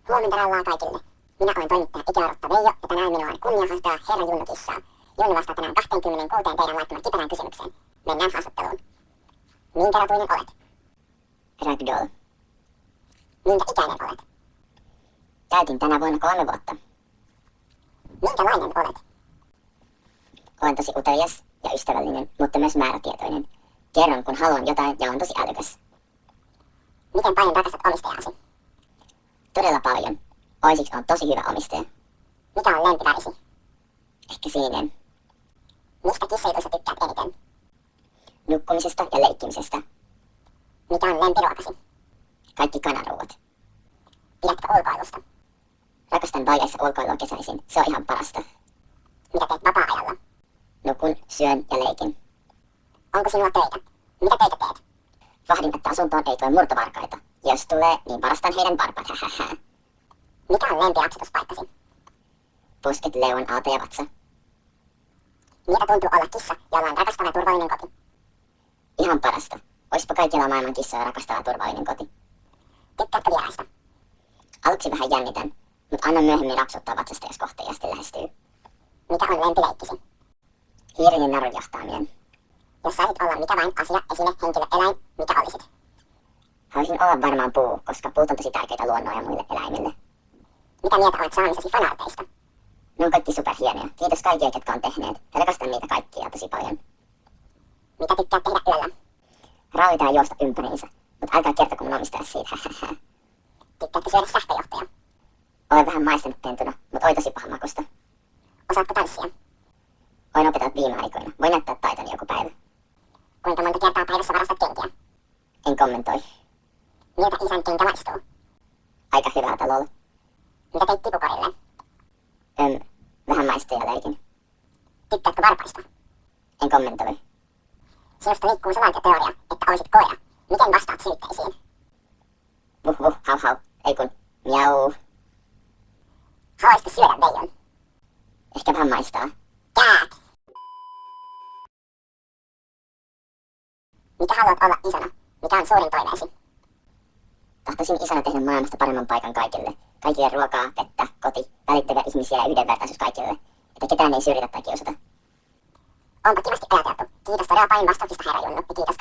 Huomenta rallaa kaikille. Minä olen toimittaja Ikärotta Veijo ja tänään minua on kunnia haastatella herra Junnu Kissaa. Junnu vastaa tänään 26 teidän laittamaan kiperään kysymykseen. Mennään haastatteluun. Minkä rotuinen olet? Ragdoll. Minkä ikäinen olet? Täytin tänä vuonna 3 vuotta. Minkälainen olet? Olen tosi utelias ja ystävällinen, mutta myös määrätietoinen. Kerron kun haluan jotain ja olen tosi älykäs. Miten paljon rakastat omistajaasi? Todella paljon. Oisiksi on tosi hyvä omistaja. Mikä on lempivärisi? Ehkä sininen. Mistä kissajutuista tykkäät eniten? Nukkumisesta ja leikkimisestä. Mikä on lempiruokasi? Kaikki kanaruuat. Pidätkö ulkoilusta? Rakastan valjaissa ulkoilua kesäisin. Se on ihan parasta. Mitä teet vapaa-ajalla? Nukun, syön ja leikin. Onko sinulla töitä? Mitä töitä teet? Vahdin, että asuntoon ei tule murtovarkaita. Jos tulee, niin varastan heidän varpaat. Hähähä. Mikä on lempiratsastuspaikkasi? Pusket, leuan, aalto ja vatsa. Miltä tuntuu olla kissa, jolla on rakastava ja turvallinen koti? Ihan parasta. Oispa kaikilla maailman kissoja rakastava turvallinen koti. Tykkäätkö vieraista? Aluksi vähän jännitän, mutta annan myöhemmin rapsuttaa vatsasta, jos kohteliaasti lähestyy. Mikä on lempileikkisi? Hiiren ja narun jahtaaminen. Jos saisit olla mikä vain asia, esine, henkilö, eläin, mikä olisit? Haluaisin olla varmaan puu, koska puut on tosi tärkeitä luonnolle ja muille eläimille. Mitä mieltä olet saamisesi fanarteista? Ne on kaikki superhienoja. Kiitos kaikille, jotka on tehneet. Ja rakastan niitä kaikkia tosi paljon. Mitä tykkäät tehdä yöllä? Raavita ja juosta ympäriinsä, mutta älkää kertoko mun omistaja siitä. Tykkäätkö syödä sähköjohtoja? Olen vähän maistanut pentuna, mutta oi tosi pahan makusta. Osaatko tanssia? Olen opetellut viime aikoina. Voin näyttää taitoni joku päivä. Kuinka monta kertaa päivässä varastat kenkiä? En kommentoi. Miltä isän kenkä maistuu? Aika hyvältä lol. Mitä teit tipukorille? Vähän maistuu ja leikin. Tykkäätkö varpaista? En kommentoi. Sinusta liikkuu sellainen teoria, että olisit koira. Miten vastaat syytteisiin? Vuh vuh, hau hau. Ei kun, miau. Haluaisitko syödä Veijon? Ehkä vähän maistaa. Kääk! Mitä haluat olla isona? Mikä on suurin toiveesi? Tahtoisin isänä tehdä maailmasta paremman paikan kaikille. Kaikille ruokaa, vettä, koti, välittäviä ihmisiä ja yhdenvertaisuus kaikille. Että ketään ei syrjitä tai kiusata. Onpa kivasti ajateltu. Kiitos todella paljon vastauksista, herra Junnu, ja kiitos